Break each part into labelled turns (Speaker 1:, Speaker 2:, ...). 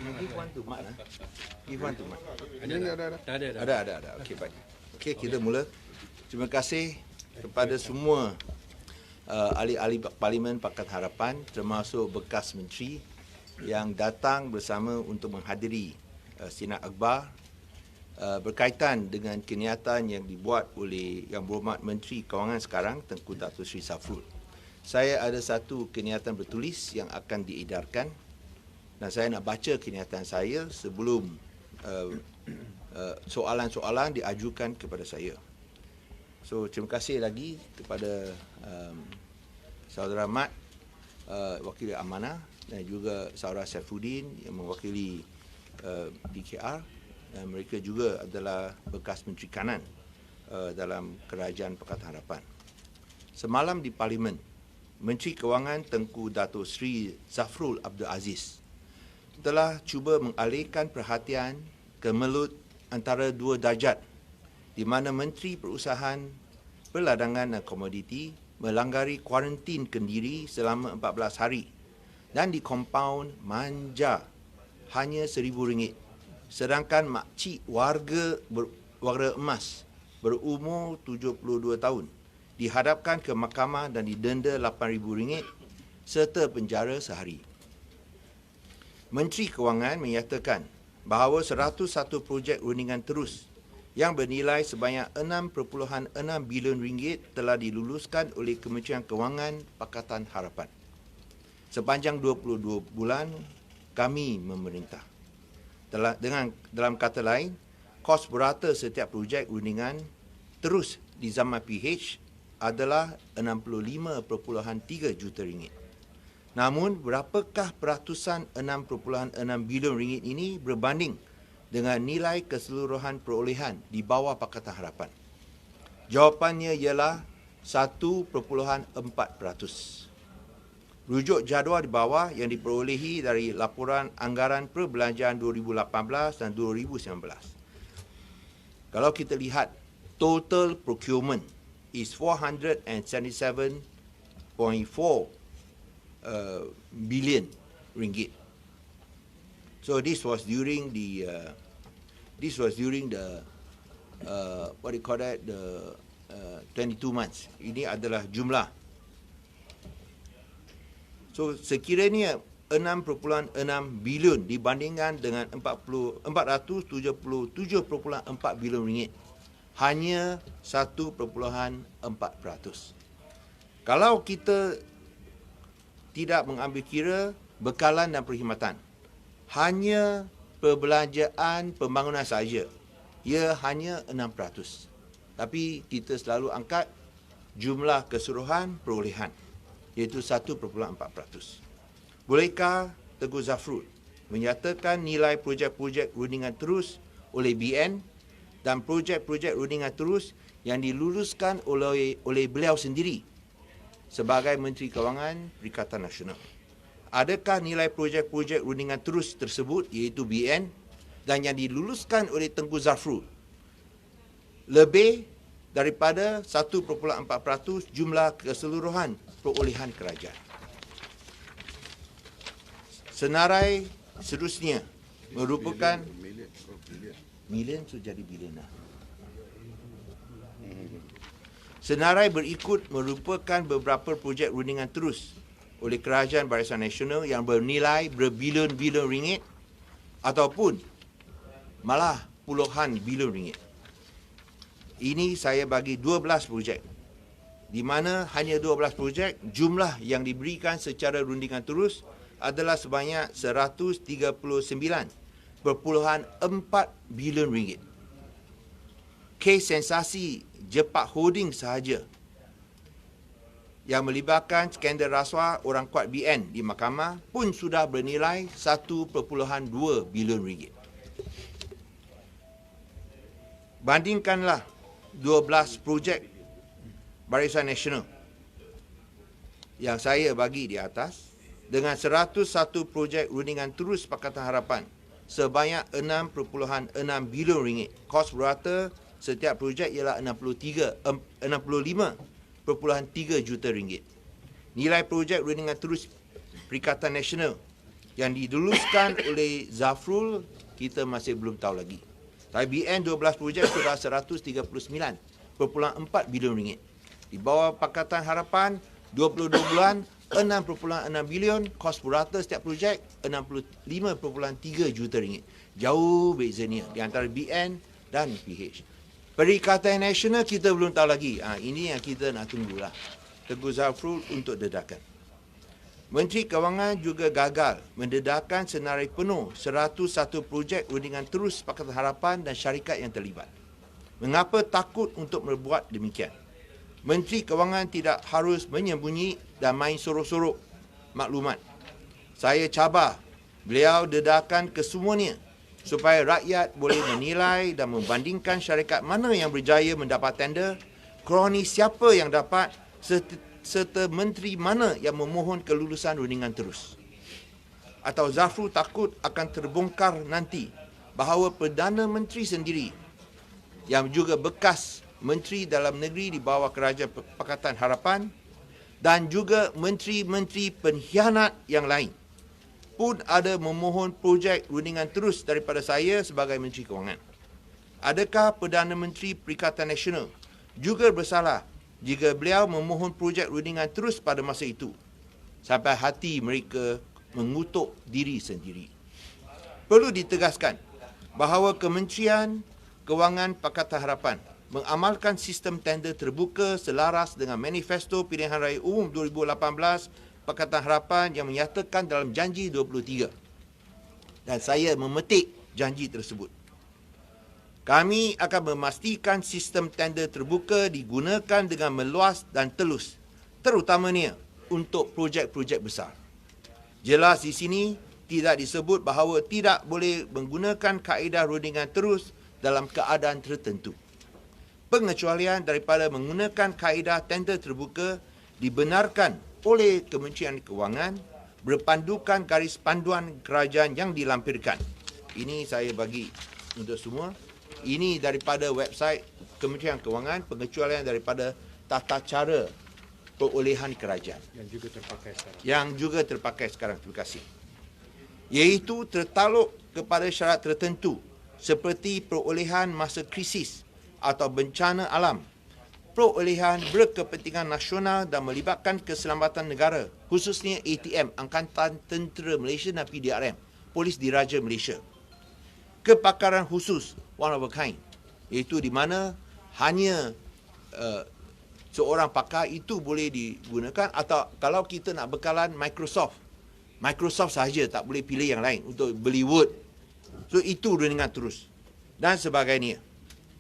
Speaker 1: Give one to Mat. Give one to Mat.
Speaker 2: Ada.
Speaker 1: Okey, baik. Okey, kita mula. Terima kasih kepada semua ahli-ahli Parlimen Pakatan Harapan, termasuk bekas menteri yang datang bersama untuk menghadiri Sidang Akhbar berkaitan dengan kenyataan yang dibuat oleh Yang Berhormat Menteri Kewangan sekarang, Tengku Dato' Sri Safrul. Saya ada satu kenyataan bertulis yang akan diedarkan dan saya nak baca kenyataan saya sebelum soalan-soalan diajukan kepada saya. So, terima kasih lagi kepada Saudara Mat, wakili Amanah, dan juga Saudara Saifuddin yang mewakili DKR, dan mereka juga adalah bekas Menteri Kanan dalam Kerajaan Pakatan Harapan. Semalam di Parlimen, Menteri Kewangan Tengku Dato' Sri Safrul Abdul Aziz telah cuba mengalihkan perhatian ke melut antara dua darjat di mana Menteri Perusahaan, Perladangan dan Komoditi melanggari kuarantin kendiri selama 14 hari dan di kompaun manja hanya RM1,000, sedangkan makcik warga emas berumur 72 tahun dihadapkan ke mahkamah dan didenda RM8,000 serta penjara sehari. Menteri Kewangan menyatakan bahawa 101 projek rundingan terus yang bernilai sebanyak RM6.6 bilion telah diluluskan oleh Kementerian Kewangan Pakatan Harapan. Sepanjang 22 bulan kami memerintah. Dalam kata lain, kos berata setiap projek rundingan terus di zaman PH adalah RM65.3 juta. Namun, berapakah peratusan RM6.6 bilion ini berbanding dengan nilai keseluruhan perolehan di bawah Pakatan Harapan? Jawapannya ialah 1.4%. Rujuk jadual di bawah yang diperolehi dari laporan anggaran perbelanjaan 2018 dan 2019. Kalau kita lihat, total procurement is 477.4 billion ringgit. So this was during the what do you call that, the 22 months. Ini adalah jumlah. So sekiranya 6.6 bilion dibandingkan dengan 477.4 bilion ringgit, hanya 1.4%. Kalau kita tidak mengambil kira bekalan dan perkhidmatan, hanya perbelanjaan pembangunan sahaja, ia hanya 6%. Tapi kita selalu angkat jumlah keseluruhan perolehan, iaitu 1.4%. Bolehkah Tengku Safrul menyatakan nilai projek-projek rundingan terus oleh BN dan projek-projek rundingan terus yang diluluskan oleh beliau sendiri sebagai Menteri Kewangan Perikatan Nasional? Adakah nilai projek-projek rundingan terus tersebut, iaitu BN, dan yang diluluskan oleh Tengku Safrul lebih daripada 1.4% jumlah keseluruhan perolehan kerajaan? Senarai seterusnya merupakan million so jadi bilion lah. Senarai berikut merupakan beberapa projek rundingan terus oleh Kerajaan Barisan Nasional yang bernilai berbilion-bilion ringgit ataupun malah puluhan bilion ringgit. Ini saya bagi 12 projek, di mana hanya 12 projek jumlah yang diberikan secara rundingan terus adalah sebanyak 139.4 bilion ringgit. Kes sensasi Jepak Holding sahaja yang melibatkan skandal rasuah orang kuat BN di mahkamah pun sudah bernilai 1.2 bilion ringgit. Bandingkanlah 12 projek Barisan Nasional yang saya bagi di atas dengan 101 projek rundingan terus Pakatan Harapan sebanyak 6.6 bilion ringgit. Kos berata setiap projek ialah 65.3 juta ringgit. Nilai projek rundingan terus Perikatan Nasional Yang diluluskan oleh Zafrul, kita masih belum tahu lagi. Tapi BN 12 projek sudah 139.4 bilion ringgit. Di bawah Pakatan Harapan, 22 bulan, 6.6 bilion, kos purata setiap projek 65.3 juta ringgit. Jauh bezanya di antara BN dan PH. Perikatan Nasional kita belum tahu lagi. Ini yang kita nak tunggulah. Teguh Zafrul untuk dedakan. Menteri Kewangan juga gagal mendedahkan senarai penuh 101 projek rundingan terus Pakatan Harapan dan syarikat yang terlibat. Mengapa takut untuk berbuat demikian? Menteri Kewangan tidak harus menyembunyi dan main sorok-sorok maklumat. Saya cabar beliau dedahkan kesemuanya supaya rakyat boleh menilai dan membandingkan syarikat mana yang berjaya mendapat tender, kroni siapa yang dapat, serta menteri mana yang memohon kelulusan rundingan terus. Atau Zafrul takut akan terbongkar nanti bahawa Perdana Menteri sendiri yang juga bekas Menteri Dalam Negeri di bawah Kerajaan Pakatan Harapan dan juga menteri-menteri pengkhianat yang lain pun ada memohon projek rundingan terus daripada saya sebagai Menteri Kewangan. Adakah Perdana Menteri Perikatan Nasional juga bersalah jika beliau memohon projek rundingan terus pada masa itu sampai hati mereka mengutuk diri sendiri? Perlu ditegaskan bahawa Kementerian Kewangan Pakatan Harapan mengamalkan sistem tender terbuka selaras dengan Manifesto Pilihan Raya Umum 2018 Pakatan Harapan yang menyatakan dalam janji 23. Dan saya memetik janji tersebut. Kami akan memastikan sistem tender terbuka digunakan dengan meluas dan telus, terutamanya untuk projek-projek besar. Jelas di sini tidak disebut bahawa tidak boleh menggunakan kaedah rundingan terus dalam keadaan tertentu. Pengecualian daripada menggunakan kaedah tender terbuka dibenarkan oleh Kementerian Kewangan berpandukan garis panduan kerajaan yang dilampirkan. Ini saya bagi untuk semua. Ini daripada website Kementerian Kewangan, pengecualian daripada tata cara perolehan kerajaan. Yang juga terpakai sekarang. Terima kasih. Iaitu tertaluk kepada syarat tertentu seperti perolehan masa krisis atau bencana alam, perolehan berkepentingan nasional dan melibatkan keselamatan negara, khususnya ATM, Angkatan Tentera Malaysia dan PDRM, Polis Diraja Malaysia. Kepakaran khusus, one of a kind, iaitu di mana hanya seorang pakar itu boleh digunakan, atau kalau kita nak bekalan Microsoft sahaja, tak boleh pilih yang lain untuk beli Word. So itu rundingan terus dan sebagainya.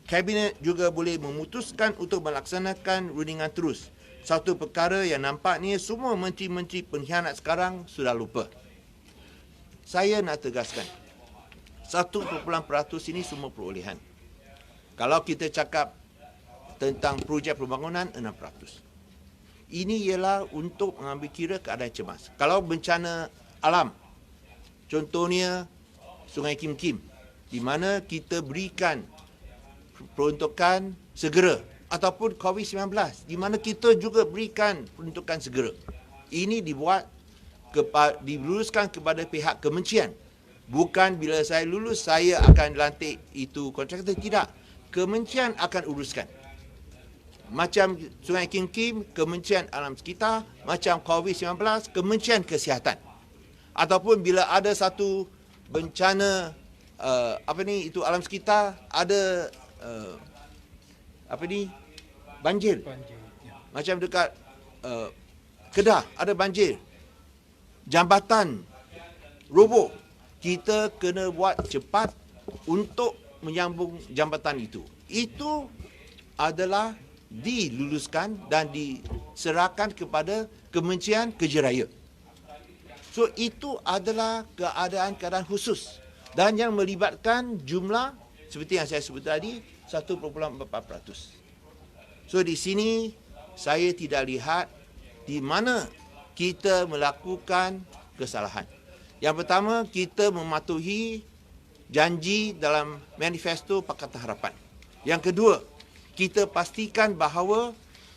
Speaker 1: Kabinet juga boleh memutuskan untuk melaksanakan rundingan terus. Satu perkara yang nampaknya semua menteri-menteri pengkhianat sekarang sudah lupa. Saya nak tegaskan, 1% ini semua perolehan. Kalau kita cakap tentang projek pembangunan, 6%. Ini ialah untuk mengambil kira keadaan cemas. Kalau bencana alam, contohnya Sungai Kim Kim, di mana kita berikan peruntukan segera, ataupun COVID-19 di mana kita juga berikan peruntukan segera. Ini diluluskan kepada pihak kementerian. Bukan bila saya lulus saya akan lantik itu kontraktor, tidak. Kementerian akan uruskan. Macam Sungai Kim Kim, Kementerian Alam Sekitar, macam COVID-19, Kementerian Kesihatan. Ataupun bila ada satu bencana itu alam sekitar, ada banjir. Macam dekat Kedah ada banjir, jambatan roboh, kita kena buat cepat untuk menyambung jambatan itu. Itu adalah diluluskan dan diserahkan kepada Kementerian Kerja Raya. So itu adalah keadaan khusus dan yang melibatkan jumlah seperti yang saya sebut tadi, 1.4%. So di sini saya tidak lihat di mana kita melakukan kesalahan. Yang pertama, kita mematuhi janji dalam Manifesto Pakatan Harapan. Yang kedua, kita pastikan bahawa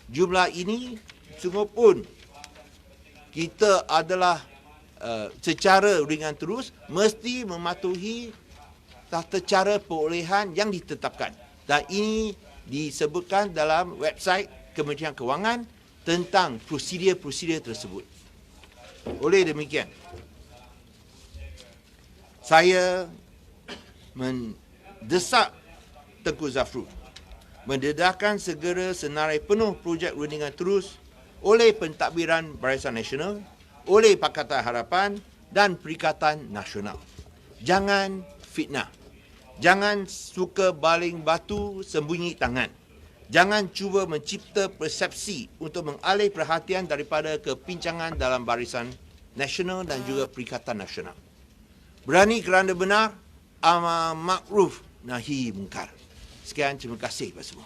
Speaker 1: jumlah ini sungguh pun kita adalah secara ringan terus mesti mematuhi tata cara perolehan yang ditetapkan. Dan ini disebutkan dalam website Kementerian Kewangan tentang prosedur-prosedur tersebut. Oleh demikian, saya mendesak Tengku Zafrul mendedahkan segera senarai penuh projek rundingan terus oleh Pentadbiran Barisan Nasional, oleh Pakatan Harapan dan Perikatan Nasional. Jangan fitnah. Jangan suka baling batu sembunyi tangan. Jangan cuba mencipta persepsi untuk mengalih perhatian daripada kepincangan dalam Barisan Nasional dan juga Perikatan Nasional. Berani kerana benar, amar makruf nahi mungkar. Sekian, terima kasih kepada semua.